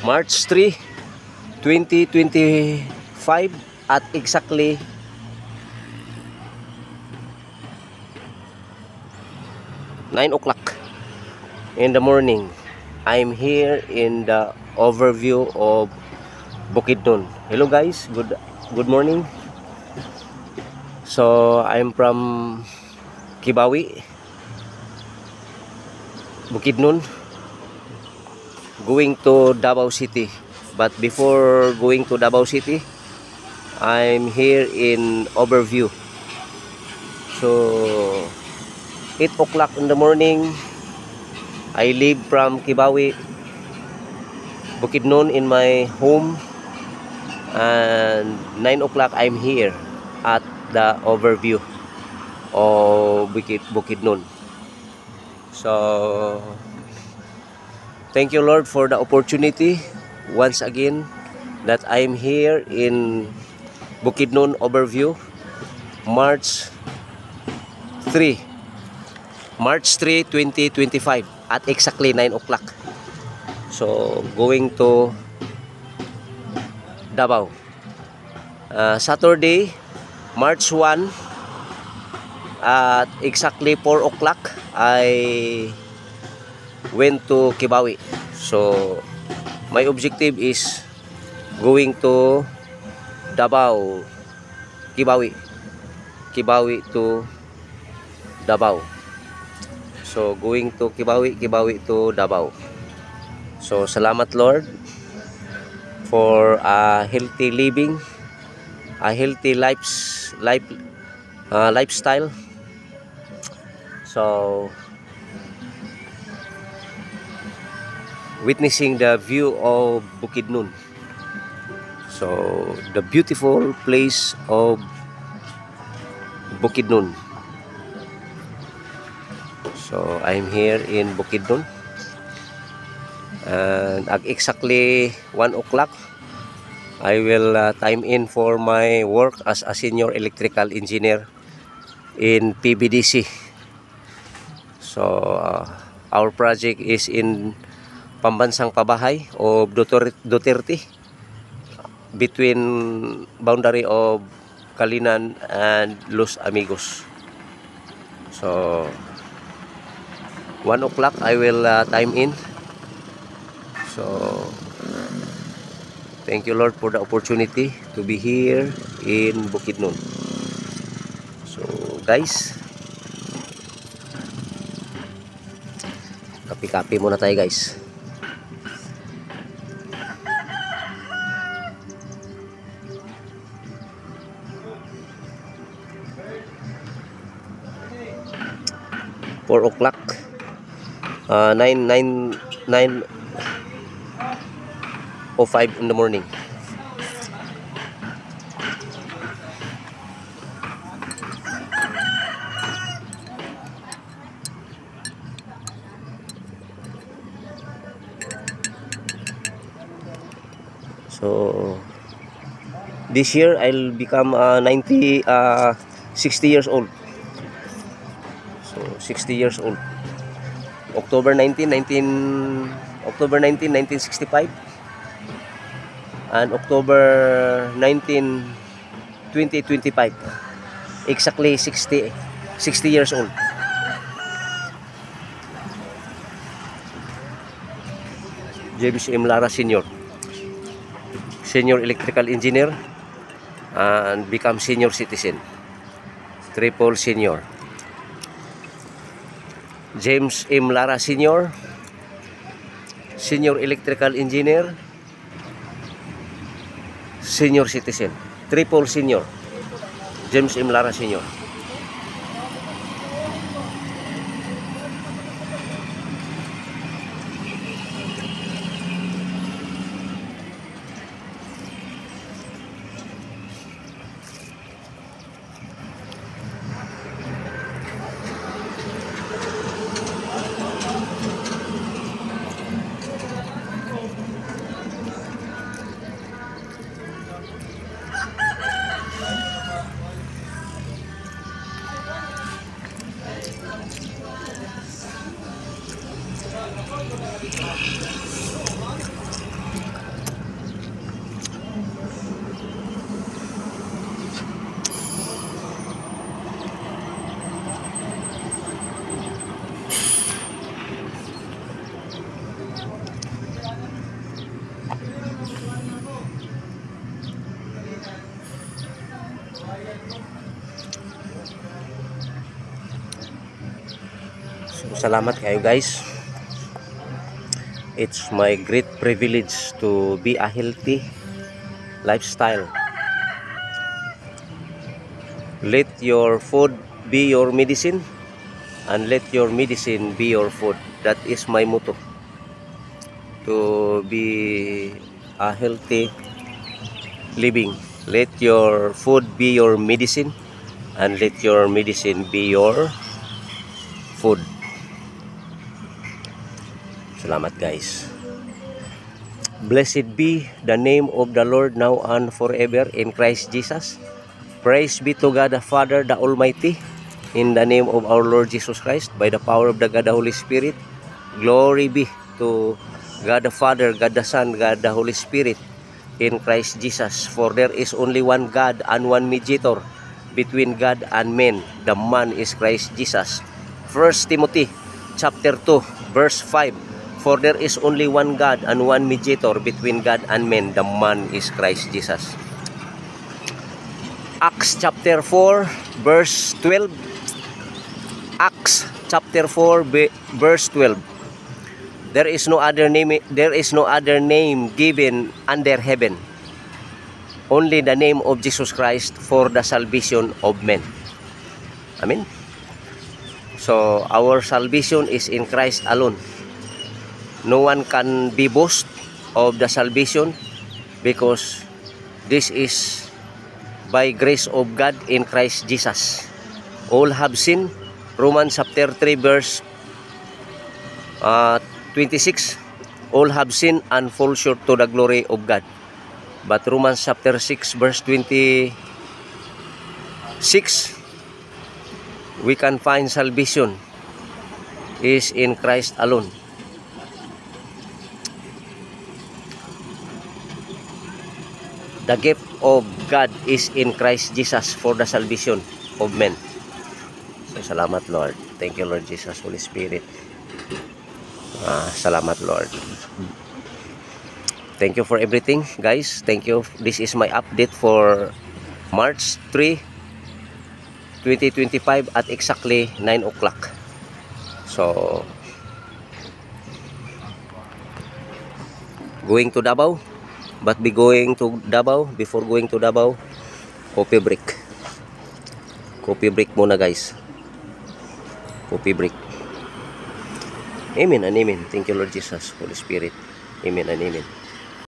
March 3, 2025 at exactly 9 o'clock in the morning. I'm here in the overview of Bukidnon. Hello guys, good morning. So I'm from Kibawi, Bukidnon, going to Davao City. But before going to Davao City, I'm here in overview. So 8 o'clock in the morning, I leave from Kibawi, Bukidnon in my home, and 9 o'clock I'm here at the overview of Bukidnon. So thank you Lord for the opportunity once again that I'm here in Bukidnon overview. March 3, 2025 at exactly 9 o'clock. So going to Davao. Saturday, March 1 at exactly 4 o'clock I went to Kibawi. So my objective is going to Davao, Kibawi to Davao. So going to Kibawi to Davao. So salamat Lord for a healthy living, a healthy lifestyle. So witnessing the view of Bukidnon. So the beautiful place of Bukidnon. So I'm here in Bukidnon, and at exactly 1 o'clock I will time in for my work as a senior electrical engineer in PBDC. So our project is in Pambansang Pabahay of Duterte, between boundary of Kalinan and Los Amigos. So 1 o'clock I will time in. So thank you Lord for the opportunity to be here in Bukidnon. So guys, kape-kape muna tayo guys. Four o'clock, 9:05 in the morning. So this year I'll become 60 years old. So 60 years old. October 19, 1965, and October 19, 2025. Exactly 60 years old. James M. Lara Sr., Senior Electrical Engineer, and become senior citizen. Triple senior. James M. Lara Sr., Senior Electrical Engineer, senior citizen. Triple senior. James M. Lara Senior. So, salamat kayo guys. It's my great privilege to be a healthy lifestyle. Let your food be your medicine, and let your medicine be your food. That is my motto. To be a healthy living. Let your food be your medicine, and let your medicine be your food. Salamat guys. Blessed be the name of the Lord now and forever in Christ Jesus. Praise be to God the Father, the Almighty, in the name of our Lord Jesus Christ, by the power of the God the Holy Spirit. Glory be to God the Father, God the Son, God the Holy Spirit, in Christ Jesus. For there is only one God and one mediator between God and men. The man is Christ Jesus. 1 Timothy chapter 2 verse 5. For there is only one God and one mediator between God and men. The man is Christ Jesus. Acts chapter 4 verse 12. Acts chapter 4 verse 12. There is no other name given under heaven, only the name of Jesus Christ, for the salvation of men. Amen. So our salvation is in Christ alone. No one can be boast of the salvation, because this is by grace of God in Christ Jesus. All have sinned. Romans chapter 3 verse 26. All have sinned and fall short to the glory of God. But Romans chapter 6 verse 26, we can find salvation is in Christ alone. The gift of God is in Christ Jesus for the salvation of men. So, salamat Lord. Thank you Lord Jesus, Holy Spirit. Salamat Lord. Thank you for everything guys. Thank you. This is my update for March 3, 2025 at exactly 9 o'clock. So, going to Davao. But be going to Davao, before going to Davao, coffee break. Coffee break muna guys. Coffee break. Amen and amen. Thank you Lord Jesus, Holy Spirit. Amen and amen.